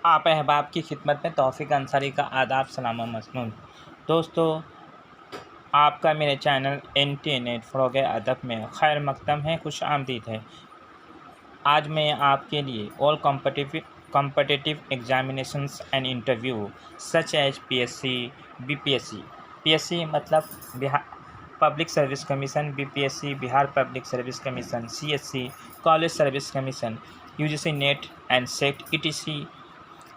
आप अहबाब की खिदमत में तौफ़ीक अंसारी का आदाब सलाम व मसनून। दोस्तों, आपका मेरे चैनल NT नेट फ़रोग़ अदब में खैर मक़दम है, खुश आमदीद है। आज मैं आपके लिए all competitive examinations and interview such as PSC, BPSC। PSC मतलब Bihar public service commission, BPSC Bihar public service commission, CSC college service commission, UGC net and set ETC।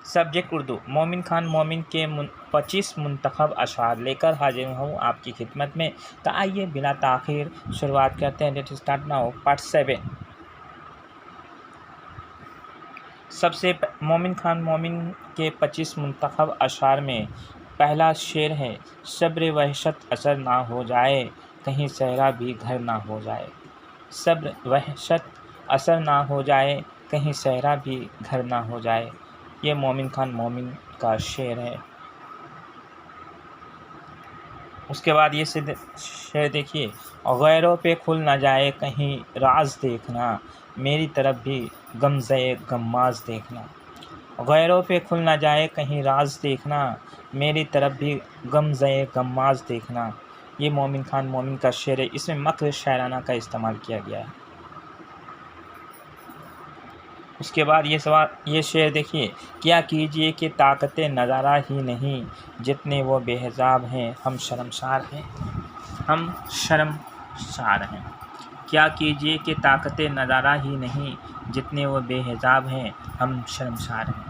Subject Urdu. Momin Khan मोमिन के 25 मुंतखब अशआर लेकर हाजिर हूँ आपकी खिदमत में। तो आइए बिला ताख़ीर शुरुआत करते हैं। Let's start now. पार्ट 7। मोमिन खान मोमिन के 25 मुंतखब अशआर में पहला शेर है, सब्र वहशत असर ना हो जाए, कहीं सहरा भी घर ना हो जाए। सब्र वहशत असर ना हो जाए, कहीं सहरा भी घर ना हो जाए। ये मोमिन खान मोमिन का शेर है। उसके बाद ये शेर देखिए, गैरों पे खुल ना जाए कहीं राज देखना, मेरी तरफ भी गमज़े गम्माज़ देखना। गैरों पे खुल ना जाए कहीं राज देखना, मेरी तरफ भी गमज़े गम्माज़ देखना। ये मोमिन खान मोमिन का शेर है। इसमें मक्र शायराना का इस्तेमाल किया गया है। उसके बाद ये शेर देखिए, क्या कीजिए कि ताकतें नज़ारा ही नहीं, जितने वो बेहिसाब हैं हम शर्मसार हैं, हम शर्मसार हैं। क्या कीजिए कि ताकतें नज़ारा ही नहीं, जितने वो बेहिसाब हैं हम शर्मसार हैं।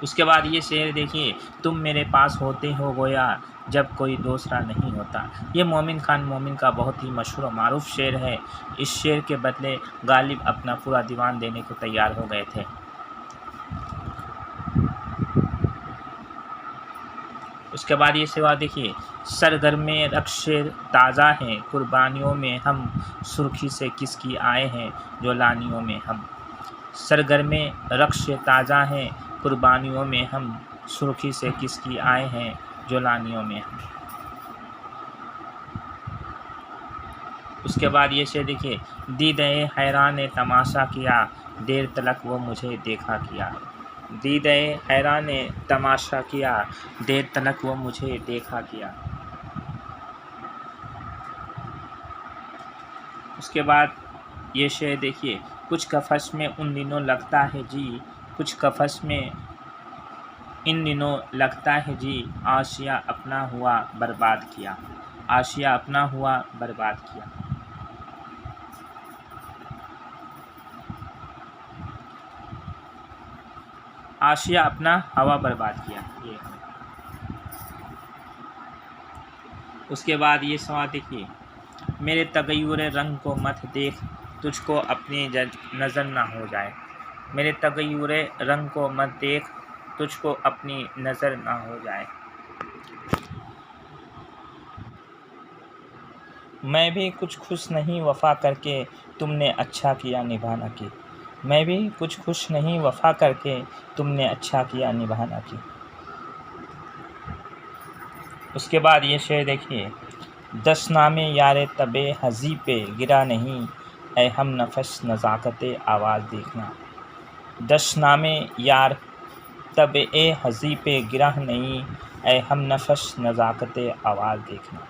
उसके बाद ये शेर देखिए, तुम मेरे पास होते हो गोया जब कोई दूसरा नहीं होता। ये मोमिन खान मोमिन का बहुत ही मशहूर और मारूफ शेर है। इस शेर के बदले गालिब अपना पूरा दीवान देने को तैयार हो गए थे। उसके बाद ये शेर देखिए, सरगर्मे रक्शे ताज़ा हैं, कुर्बानियों में हम सुर्खी से किसकी आए हैं, जो लानियों में हम। सरगर्मे रक्शे ताज़ा हैं, कुर्बानियों में हम सुर्खी से किसकी आए हैं, जो लानियों में हम। उसके बाद ये शेर देखिए, दीदे हैरान ने तमाशा किया, देर तलक वो मुझे देखा किया। दीदे हैरान ने तमाशा किया, देर तलक वो मुझे देखा किया। उसके बाद ये शेर देखिए, कुछ कफस में उन दिनों लगता है जी, कुछ कफस में इन दिनों लगता है जी, आशिया अपना हुआ बर्बाद किया, आशिया अपना हुआ बर्बाद किया। आशिया अपना हवा बर्बाद किया। ये उसके बाद ये सवाल देखिए, मेरे तगय्युर रंग को मत देख, तुझको अपनी नज़र ना हो जाए। मेरे तगय्युर रंग को मत देख, तुझको अपनी नज़र ना हो जाए। मैं भी कुछ खुश नहीं वफ़ा करके, तुमने अच्छा किया निभाना की। मैं भी कुछ खुश नहीं वफ़ा करके, तुमने अच्छा किया निभाना की। उसके बाद ये शेर देखिए, 10 नामे यारे तबे हज़ी पे गिरा नहीं, ऐ हम नफस नज़ाकते आवाज़ देखना। 10 नामे यार तबे हज़ी पे गिरा नहीं, ऐ हम नफस नज़ाकते आवाज़ देखना।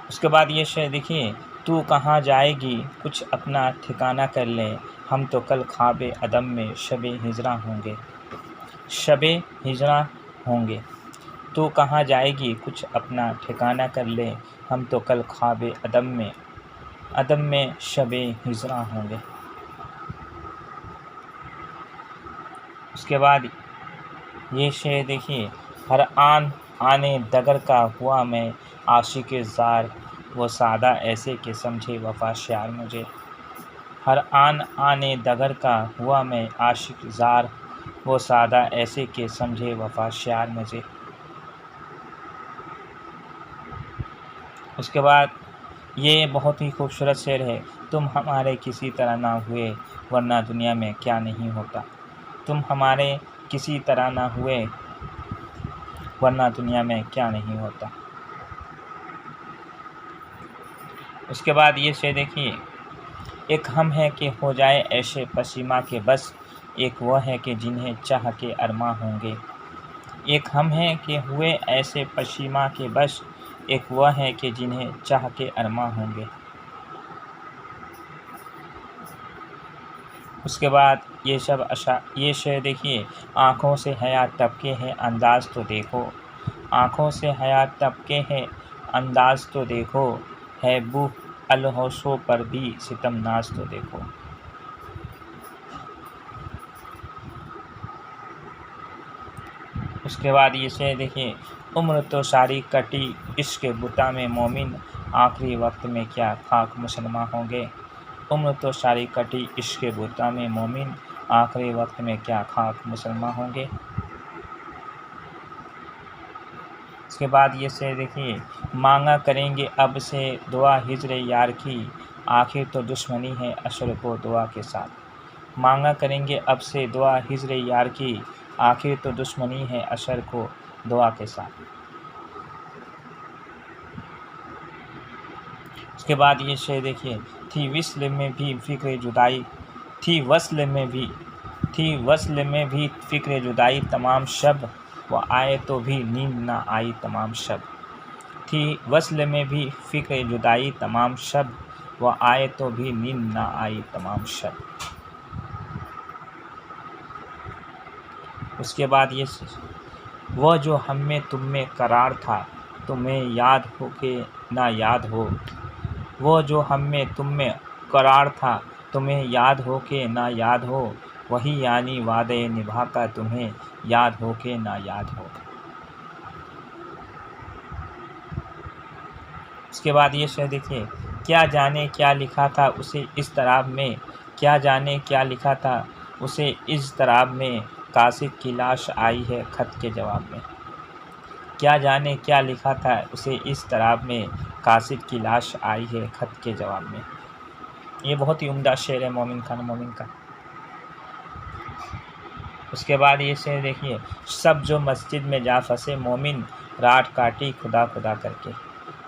उसके बाद ये शेर देखिए, तू कहाँ जाएगी कुछ अपना ठिकाना कर ले, हम तो कल ख्वाबे अदम में शबे हिजरा होंगे, शबे हिजरा होंगे। तू कहाँ जाएगी कुछ अपना ठिकाना कर ले, हम तो कल ख्वाबे अदम में शबे हिजरा होंगे। उसके बाद ये शेर देखिए, हर आन आने दगर का हुआ मैं आशिक़ ज़ार, वो सादा ऐसे के समझे वफ़ा शार मुझे। हर आन आने दगर का हुआ मैं आशिक़ ज़ार, वो सादा ऐसे के समझे वफ़ा शार मुझे। उसके बाद ये बहुत ही खूबसूरत शेर है, तुम हमारे किसी तरह ना हुए, वरना दुनिया में क्या नहीं होता। तुम हमारे किसी तरह ना हुए, वरना दुनिया में क्या नहीं होता। उसके बाद ये शेर देखिए, एक हम है कि हो जाए ऐसे पसीमा के बस, एक वह है कि जिन्हें चाह के अरमा होंगे। एक हम हैं कि हुए ऐसे पसीमा के बस, एक वह है कि जिन्हें चाह के अरमा होंगे। उसके बाद ये शेर देखिए, आँखों से हया टपके हैं अंदाज़ तो देखो, आँखों से हया टपके हैं अंदाज़ तो देखो, है बूह अलहोशों पर भी सितम नाज तो देखो। उसके बाद ये शेर देखिए, उम्र तो सारी कटी इश्क बुता में मोमिन, आखिरी वक्त में क्या खाक मुसलमान होंगे। उम्र तो सारी कटी इश्क बुता में मोमिन, आखिरी वक्त में क्या खाक मुसलमान होंगे। उसके बाद ये शेर देखिए, मांगा करेंगे अब से दुआ हिज्र यार की, आखिर तो दुश्मनी है अशर को दुआ के साथ। मांगा करेंगे अब से दुआ हिज्र यार की, आखिर तो दुश्मनी है अशर को दुआ के साथ। उसके बाद ये शेर देखिए, थी वस्ल में भी फ़िक्र जुदाई, थी वस्ल में भी फ़िक्र जुदाई तमाम शब, वो आए तो भी नींद ना आई तमाम शब। थी वस्ल में भी फ़िक्र जुदाई तमाम शब, वो आए तो भी नींद ना आई तमाम शब। उसके बाद ये वह जो हम में तुम में करार था, तुम्हें याद हो के ना याद हो। वो जो हम में तुम में करार था, तुम्हें याद हो के ना याद हो, वही यानी वादे निभा कर तुम्हें याद हो के ना याद हो। उसके बाद ये शेर देखिए, क्या जाने क्या लिखा था उसे इस तराब में, क्या जाने क्या लिखा था उसे इस तराब में, कासिद की लाश आई है खत के जवाब में। क्या जाने क्या लिखा था उसे इस तराब में, कासिद की लाश आई है खत के जवाब में। ये बहुत ही उम्दा शेर है मोमिन का। उसके बाद ये शेर देखिए, सब जो मस्जिद में जा फंसे मोमिन, रात काटी खुदा खुदा करके।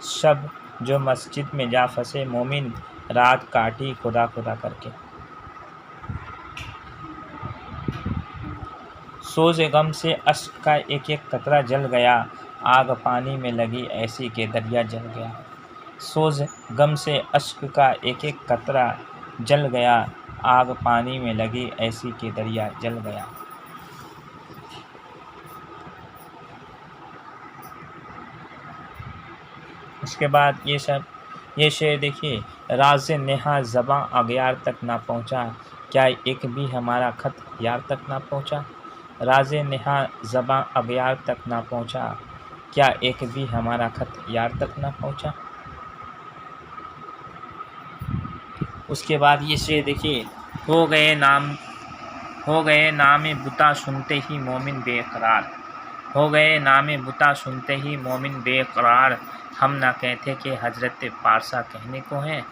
सब जो मस्जिद में जा फंसे मोमिन, रात काटी खुदा खुदा करके। सोज़ गम से अश्क का एक एक कतरा जल गया, आग पानी में लगी ऐसी के दरिया जल गया। सोज़ गम से अश्क का एक एक कतरा जल गया, आग पानी में लगी ऐसी के दरिया जल गया। उसके बाद ये शेर देखिए, राज़ नेहा ज़बां अगयार तक ना पहुँचा, क्या एक भी हमारा ख़त यार तक ना पहुँचा। राज़ नेहा ज़बां अगयार तक ना पहुँचा, क्या एक भी हमारा ख़त यार तक ना पहुँचा। उसके बाद ये शेर देखिए, हो गए नाम बुता सुनते ही मोमिन बेकरार। हो गए नाम बुता सुनते ही मोमिन बेकरार, हम ना कहते कि हज़रत पारसा कहने को है,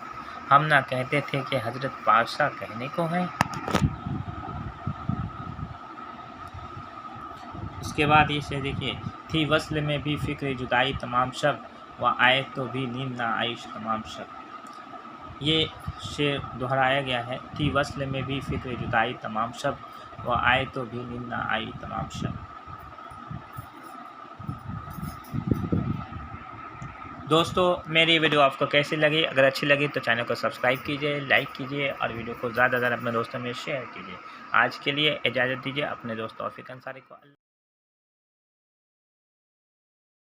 हम ना कहते थे कि हज़रत पारसा कहने को है। उसके बाद ये शेर देखिए, थी वस्ल में भी फ़िक्र जुदाई तमाम शब, व आए तो भी नींद ना आई तमाम शब। ये शेर दोहराया गया है, थी वस्ल में भी फ़िक्र जुदाई तमाम शब, व आए तो भी नींद ना आई तमाम शब। दोस्तों मेरी वीडियो आपको कैसी लगी? अगर अच्छी लगी तो चैनल को सब्सक्राइब कीजिए, लाइक कीजिए और वीडियो को ज़्यादा से ज़्यादा अपने दोस्तों में शेयर कीजिए। आज के लिए इजाज़त दीजिए, अपने दोस्त तौफीक अंसारी को।